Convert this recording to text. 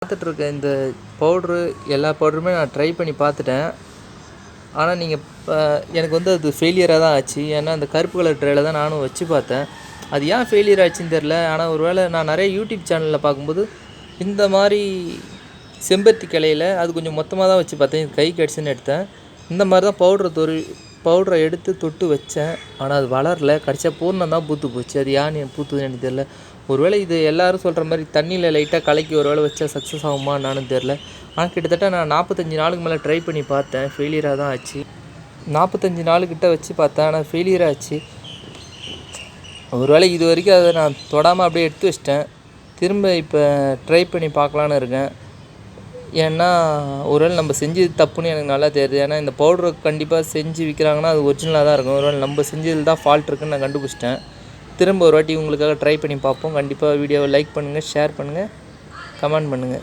பார்த்துட்ருக்க இந்த பவுட்ரு எல்லா பவுடருமே நான் ட்ரை பண்ணி பார்த்துட்டேன். ஆனால் நீங்கள் எனக்கு வந்து அது ஃபெயிலியராக தான் ஆச்சு. ஏன்னா அந்த கருப்பு கலர் ட்ரேல தான் நானும் வச்சு பார்த்தேன். அது ஏன் ஃபெயிலியர் ஆச்சுன்னு தெரில. ஆனால் ஒரு வேளை நான் நிறைய யூடியூப் சேனலில் பார்க்கும்போது இந்த மாதிரி செம்பருத்தி கிளையில் அது கொஞ்சம் மொத்தமாக தான் வச்சு பார்த்தேன். இது கைக்கு அடிச்சுன்னு எடுத்தேன். இந்த மாதிரி தான் பவுடரை எடுத்து தொட்டு வச்சேன். ஆனால் அது வளரல. கடைசியாக பூர்ணம் தான் பூத்து போச்சு. அது ஏன்னு பூத்துதுன்னு எனக்கு தெரில. ஒருவேளை இது எல்லோரும் சொல்கிற மாதிரி தண்ணியில் லைட்டாக கலக்கி ஒரு வேளை வச்சா சக்ஸஸ் ஆகுமா என்னான்னு தெரில. ஆனால் கிட்டத்தட்ட நான் 45 நாளுக்கு மேலே ட்ரை பண்ணி பார்த்தேன். ஃபெயிலியராக தான் ஆச்சு. 45 நாளுக்கிட்ட வச்சு பார்த்தேன். ஆனால் ஃபெயிலியர் ஆச்சு. ஒரு வேளை இது வரைக்கும் அதை நான் தொடாமல் அப்படியே எடுத்து வச்சிட்டேன். திரும்ப இப்போ ட்ரை பண்ணி பார்க்கலான்னு இருக்கேன். ஏன்னா ஒருவேளை நம்ம செஞ்சது தப்புன்னு எனக்கு நல்லா தெரியுது. ஏன்னா இந்த பவுடரை கண்டிப்பாக செஞ்சு விற்கிறாங்கன்னா அது ஒரிஜினலாக தான் இருக்கும். ஒருவேளை நம்ம செஞ்சதில் தான் ஃபால்ட் இருக்குதுன்னு நான் கண்டுபிடிச்சிட்டேன். திரும்ப ஒரு வாட்டி உங்களுக்காக ட்ரை பண்ணி பார்ப்போம். கண்டிப்பாக வீடியோவை லைக் பண்ணுங்கள், ஷேர் பண்ணுங்கள், கமெண்ட் பண்ணுங்கள்.